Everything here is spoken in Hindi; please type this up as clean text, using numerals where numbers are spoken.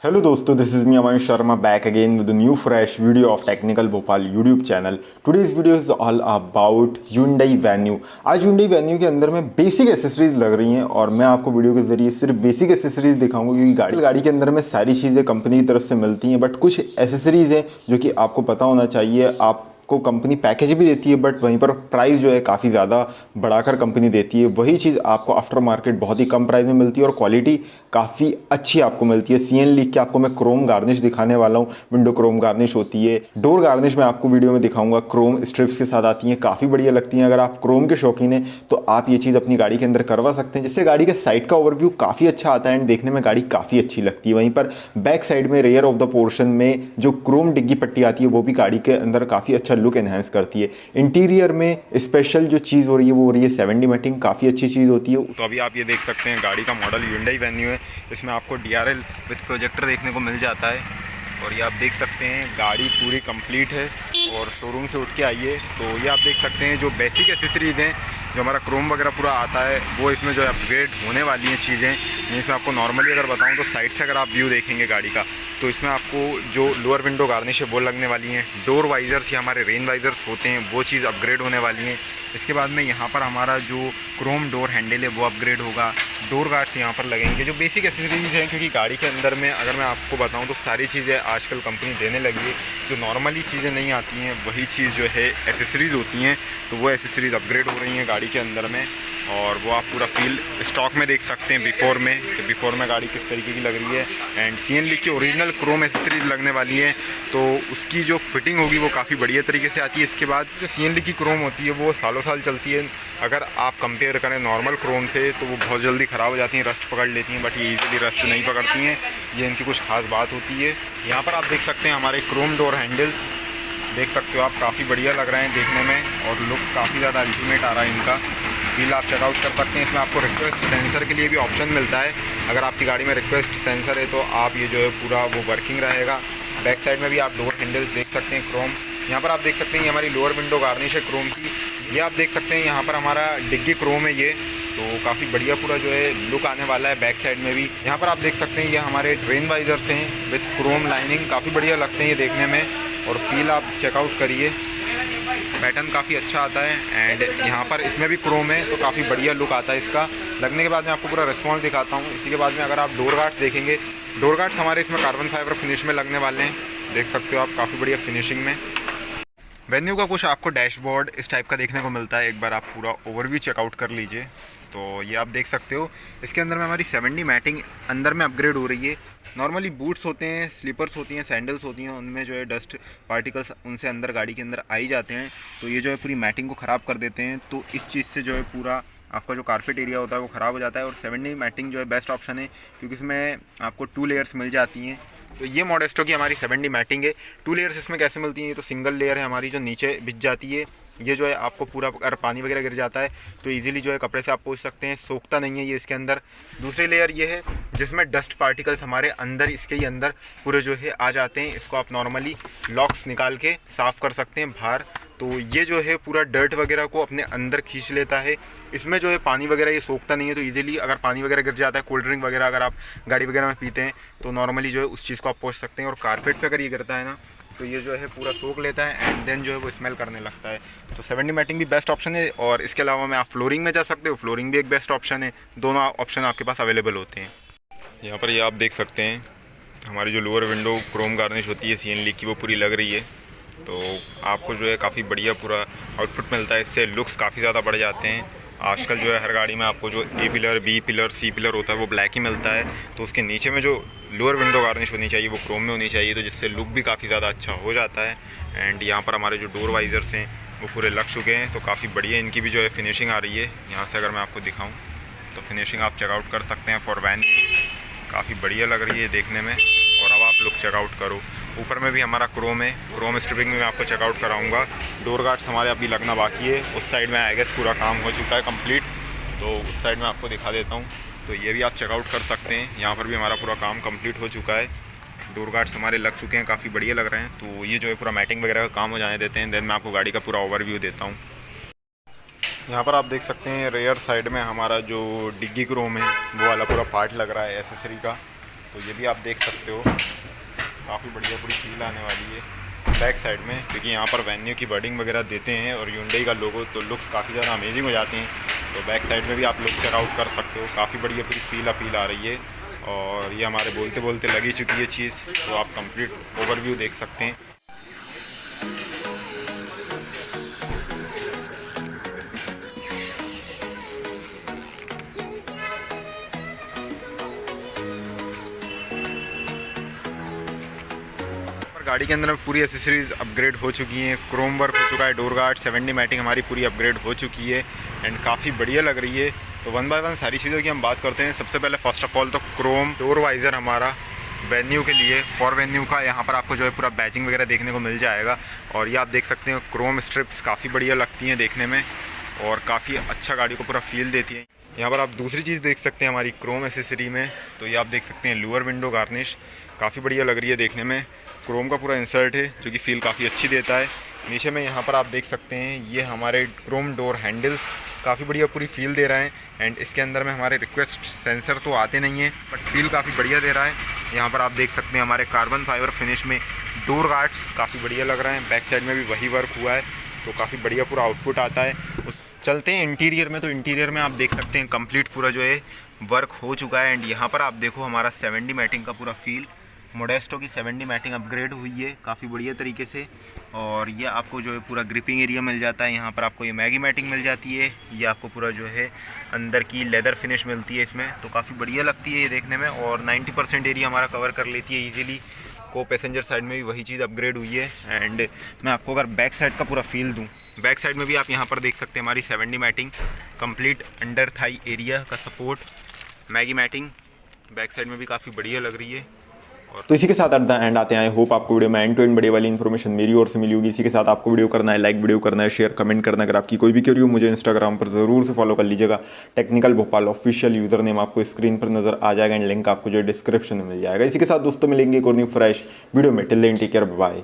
Hello दोस्तों, this is me Aman Sharma back again with a new fresh video of Technical Bhopal YouTube channel. Today's video is all about Hyundai Venue. आज Hyundai Venue के अंदर में बेसिक एसेसरीज लग रही हैं और मैं आपको वीडियो के जरिए सिर्फ बेसिक एसेसरीज दिखाऊंगा क्योंकि गाड़ी के अंदर में सारी चीज़ें कंपनी की तरफ से मिलती हैं, बट कुछ एसेसरीज हैं जो कि आपको पता होना चाहिए। आपको कंपनी पैकेज भी देती है बट वहीं पर प्राइस जो है काफ़ी ज़्यादा बढ़ाकर कंपनी देती है। वही चीज़ आपको आफ्टर मार्केट बहुत ही कम प्राइस में मिलती है और क्वालिटी काफ़ी अच्छी आपको मिलती है। सीएन लीक के आपको मैं क्रोम गार्निश दिखाने वाला हूँ। विंडो क्रोम गार्निश होती है, डोर गार्निश मैं आपको वीडियो में दिखाऊंगा। क्रोम स्ट्रिप्स के साथ आती हैं, काफ़ी बढ़िया लगती हैं। अगर आप क्रोम के शौकीन हैं तो आप ये चीज़ अपनी गाड़ी के अंदर करवा सकते हैं, जिससे गाड़ी के साइड का ओवरव्यू काफ़ी अच्छा आता है एंड देखने में गाड़ी काफ़ी अच्छी लगती है। वहीं पर बैक साइड में रेयर ऑफ द पोर्शन में जो क्रोम डिग्गी पट्टी आती है वो भी गाड़ी के अंदर काफ़ी अच्छा लुक एनहांस करती है। इंटीरियर में स्पेशल जो चीज़ हो रही है वो हो रही है 7D मैटिंग, काफ़ी अच्छी चीज़ होती है। तो अभी आप ये देख सकते हैं गाड़ी का मॉडल Hyundai Venue है। इसमें आपको DRL विद प्रोजेक्टर देखने को मिल जाता है और ये आप देख सकते हैं गाड़ी पूरी कंप्लीट है। और शोरूम से उठ के आइए तो ये आप देख सकते हैं जो बेसिक एसेसरीज़ हैं, जो हमारा क्रोम वगैरह पूरा आता है वो इसमें जो है अपग्रेड होने वाली हैं चीज़ें। इसमें आपको नॉर्मली अगर बताऊं तो साइड से अगर आप व्यू देखेंगे गाड़ी का तो इसमें आपको जो लोअर विंडो गार्निश है वो लगने वाली हैं। डोर वाइजर्स या हमारे रेन वाइजर्स होते हैं वो चीज़ अपग्रेड होने वाली हैं। इसके बाद में यहाँ पर हमारा जो क्रोम डोर हैंडल है वो अपग्रेड होगा। डोर गार्ड्स यहाँ पर लगेंगे, जो बेसिक एसेसरीज हैं, क्योंकि गाड़ी के अंदर में अगर मैं आपको बताऊँ तो सारी चीज़ें आजकल कंपनी देने लगी है। जो नॉर्मली चीज़ें नहीं आती हैं वही चीज़ जो है एसेसरीज़ होती हैं, तो वो एसेसरीज़ अपग्रेड हो रही हैं गाड़ी के अंदर में। और वो आप पूरा फील स्टॉक में देख सकते हैं बिफोर में कि बिफोर में गाड़ी किस तरीके की लग रही है। एंड सीएन लीक की ओरिजिनल क्रोम एसेसरीज लगने वाली है तो उसकी जो फिटिंग होगी वो काफ़ी बढ़िया तरीके से आती है। इसके बाद जो सीएन लीक की क्रोम होती है वो सालों साल चलती है। अगर आप कंपेयर करें नॉर्मल क्रोम से तो वो बहुत जल्दी ख़राब हो जाती हैं, रस्ट पकड़ लेती हैं, बट ये ईजिली रस्ट नहीं पकड़ती हैं। ये इनकी कुछ खास बात होती है। यहाँ पर आप देख सकते हैं हमारे क्रोम डोर हैंडल्स देख सकते हो आप, काफ़ी बढ़िया लग रहे हैं देखने में और लुक्स काफ़ी ज़्यादा अल्टीमेट आ रहा है इनका। फील आप चेकआउट कर सकते हैं। इसमें आपको रिक्वेस्ट सेंसर के लिए भी ऑप्शन मिलता है। अगर आपकी गाड़ी में रिक्वेस्ट सेंसर है तो आप ये जो है पूरा वो वर्किंग रहेगा। बैक साइड में भी आप डोर हैंडल्स देख सकते हैं क्रोम। यहाँ पर आप देख सकते हैं ये हमारी लोअर विंडो गार्निश है क्रोम की। ये आप देख सकते हैं यहाँ पर हमारा डिग्गी क्रोम है ये, तो काफ़ी बढ़िया पूरा जो है लुक आने वाला है। बैक साइड में भी यहाँ पर आप देख सकते हैं ये हमारे ड्रेन वाइजर्स हैं विथ क्रोम लाइनिंग, काफ़ी बढ़िया लगते हैं ये देखने में और फील आप चेकआउट करिए। पैटर्न काफ़ी अच्छा आता है एंड यहाँ पर इसमें भी क्रोम है तो काफ़ी बढ़िया लुक आता है इसका। लगने के बाद मैं आपको पूरा रिस्पॉन्स दिखाता हूँ। इसी के बाद में अगर आप डोर गार्ड्स देखेंगे, डोर गार्ड्स हमारे इसमें कार्बन फाइबर फिनिश में लगने वाले हैं, देख सकते हो आप काफ़ी बढ़िया फिनिशिंग में। वेन्यू का कुछ आपको डैशबोर्ड इस टाइप का देखने को मिलता है। एक बार आप पूरा ओवरव्यू चेकआउट कर लीजिए तो ये आप देख सकते हो। इसके अंदर में हमारी 7D मैटिंग अंदर में अपग्रेड हो रही है। नॉर्मली बूट्स होते हैं, स्लीपर्स होती हैं, सैंडल्स होती हैं, उनमें जो है डस्ट पार्टिकल्स उनसे अंदर गाड़ी के अंदर आई जाते हैं तो ये जो है पूरी मैटिंग को ख़राब कर देते हैं। तो इस चीज़ से जो है पूरा आपका जो कारपेट एरिया होता है वो ख़राब हो जाता है। और 7D मैटिंग जो है बेस्ट ऑप्शन है क्योंकि इसमें आपको 2 लेयर्स मिल जाती हैं। तो ये मॉडेस्टो की हमारी 7D मैटिंग है। 2 लेयर्स इसमें कैसे मिलती हैं, ये तो सिंगल लेयर है हमारी जो नीचे बिछ जाती है। ये जो है आपको पूरा अगर पानी वगैरह गिर जाता है तो इजीली जो है कपड़े से आप पोंछ सकते हैं, सोखता नहीं है ये इसके अंदर। दूसरी लेयर ये है जिसमें डस्ट पार्टिकल्स हमारे अंदर इसके ही अंदर पूरे जो है आ जाते हैं। इसको आप नॉर्मली लॉक्स निकाल के साफ़ कर सकते हैं बाहर। तो ये जो है पूरा डर्ट वगैरह को अपने अंदर खींच लेता है। इसमें जो है पानी वगैरह ये सोखता नहीं है तो इजीली अगर पानी वगैरह गिर जाता है, कोल्ड ड्रिंक वगैरह अगर आप गाड़ी वगैरह में पीते हैं तो नॉर्मली जो है उस चीज़ को आप पोंछ सकते हैं। और कारपेट पे अगर ये गिरता है ना तो ये जो है पूरा सोख लेता है एंड देन जो है वो स्मेल करने लगता है। तो 7D मैटिंग भी बेस्ट ऑप्शन है। और इसके अलावा में आप फ्लोरिंग में जा सकते हो, फ्लोरिंग भी एक बेस्ट ऑप्शन है। दोनों ऑप्शन आपके पास अवेलेबल होते हैं। यहाँ पर ये आप देख सकते हैं हमारी जो लोअर विंडो क्रोम गार्निश होती है सीएन लीक की वो पूरी लग रही है। तो आपको जो है काफ़ी बढ़िया पूरा आउटपुट मिलता है। इससे लुक्स काफ़ी ज़्यादा बढ़ जाते हैं। आजकल जो है हर गाड़ी में आपको जो A pillar, B pillar, C pillar होता है वो ब्लैक ही मिलता है। तो उसके नीचे में जो लोअर विंडो गार्निश होनी चाहिए वो क्रोम में होनी चाहिए, तो जिससे लुक भी काफ़ी ज़्यादा अच्छा हो जाता है। एंड यहाँ पर हमारे जो डोर वाइजर्स हैं वो पूरे लग चुके हैं तो काफ़ी बढ़िया इनकी भी जो है फिनिशिंग आ रही है। यहाँ से अगर मैं आपको दिखाऊँ तो फिनिशिंग आप चेकआउट कर सकते हैं फॉर वैन, काफ़ी बढ़िया लग रही है देखने में। और अब आप लुक चेकआउट करो। ऊपर में भी हमारा क्रोम है, क्रोम स्ट्रिपिंग में मैं आपको चेकआउट कराऊंगा। डोर गार्ड्स हमारे अभी लगना बाकी है। उस साइड में आई गेस पूरा काम हो चुका है कंप्लीट, तो उस साइड में आपको दिखा देता हूँ। तो ये भी आप चेकआउट कर सकते हैं। यहाँ पर भी हमारा पूरा काम कंप्लीट हो चुका है। डोर गार्ड्स हमारे लग चुके हैं, काफ़ी बढ़िया लग रहे हैं। तो ये जो है पूरा मैटिंग वगैरह का काम हो जाने देते हैं, देन मैं आपको गाड़ी का पूरा ओवरव्यू देता हूँ। यहाँ पर आप देख सकते हैं रेयर साइड में हमारा जो डिग्गी क्रोम है वो वाला पूरा पार्ट लग रहा है एसेसरी का। तो ये भी आप देख सकते हो, काफ़ी बढ़िया पूरी फील आने वाली है बैक साइड में, क्योंकि यहाँ पर वेन्यू की वर्डिंग वगैरह देते हैं और Hyundai का लोगो, तो लुक्स काफ़ी ज़्यादा अमेजिंग हो जाते हैं। तो बैक साइड में भी आप लोग चेकआउट कर सकते हो, काफ़ी बढ़िया पूरी फील अपील आ रही है। और ये हमारे बोलते बोलते लगी चुकी है चीज़, तो आप कंप्लीट ओवरव्यू देख सकते हैं। गाड़ी के अंदर पूरी एसेसरीज अपग्रेड हो चुकी हैं, क्रोम वर्क हो चुका है, डोर गार्ड 70 मैटिंग हमारी पूरी अपग्रेड हो चुकी है एंड काफ़ी बढ़िया लग रही है। तो वन बाय वन सारी चीज़ों की हम बात करते हैं। सबसे पहले फर्स्ट ऑफ ऑल तो क्रोम डोर वाइज़र हमारा वेन्यू के लिए, फॉर वेन्यू का यहाँ पर आपको जो है पूरा बैचिंग वगैरह देखने को मिल जाएगा। और ये आप देख सकते हैं क्रोम स्ट्रिप्स काफ़ी बढ़िया लगती हैं देखने में और काफ़ी अच्छा गाड़ी को पूरा फील देती है। यहाँ पर आप दूसरी चीज़ देख सकते हैं हमारी क्रोम एसेसरी में, तो ये आप देख सकते हैं लोअर विंडो गार्निश काफ़ी बढ़िया लग रही है देखने में। क्रोम का पूरा इंसर्ट है जो कि फील काफ़ी अच्छी देता है। नीचे में यहाँ पर आप देख सकते हैं ये हमारे क्रोम डोर हैंडल्स काफ़ी बढ़िया पूरी फील दे रहा है एंड इसके अंदर में हमारे रिक्वेस्ट सेंसर तो आते नहीं हैं बट फील काफ़ी बढ़िया दे रहा है। यहाँ पर आप देख सकते हैं हमारे कार्बन फाइबर फिनिश में डोर गार्ड्स काफ़ी बढ़िया लग रहे हैं। बैक साइड में भी वही वर्क हुआ है, तो काफ़ी बढ़िया पूरा आउटपुट आता है। उस चलते हैं इंटीरियर में, तो इंटीरियर में आप देख सकते हैं कंप्लीट पूरा जो है वर्क हो चुका है एंड यहाँ पर आप देखो हमारा 70 मैटिंग का पूरा फील, मोडेस्टो की 70 मैटिंग अपग्रेड हुई है काफ़ी बढ़िया तरीके से। और ये आपको जो है पूरा ग्रिपिंग एरिया मिल जाता है, यहाँ पर आपको ये मैगी मैटिंग मिल जाती है, ये आपको पूरा जो है अंदर की लेदर फिनिश मिलती है इसमें, तो काफ़ी बढ़िया लगती है ये देखने में। और 90% एरिया हमारा कवर कर लेती है ईजिली। को पैसेंजर साइड में भी वही चीज़ अपग्रेड हुई है एंड मैं आपको अगर बैक साइड का पूरा फील दूँ, बैक साइड में भी आप यहाँ पर देख सकते हैं हमारी 70 matting complete under thigh area का सपोर्ट, मैगी मैटिंग बैक साइड में भी काफ़ी बढ़िया लग रही है। तो इसी के साथ एट द एंड आते हैं। आई होप आपको वीडियो में एंड टू एंड बढ़िया वाली इन्फॉर्मेशन मेरी ओर से मिली होगी। इसी के साथ आपको वीडियो करना है लाइक, वीडियो करना है शेयर, कमेंट करना है। अगर आपकी कोई भी क्वेरी हो मुझे इंस्टाग्राम पर जरूर से फॉलो कर लीजिएगा, technical Bhopal official user name आपको स्क्रीन पर नजर आ जाएगा एंड लिंक आपको जो डिस्क्रिप्शन में मिल जाएगा। इसी के साथ दोस्तों मिलेंगे एक और न्यू फ्रेश वीडियो में। Till then take care, bye.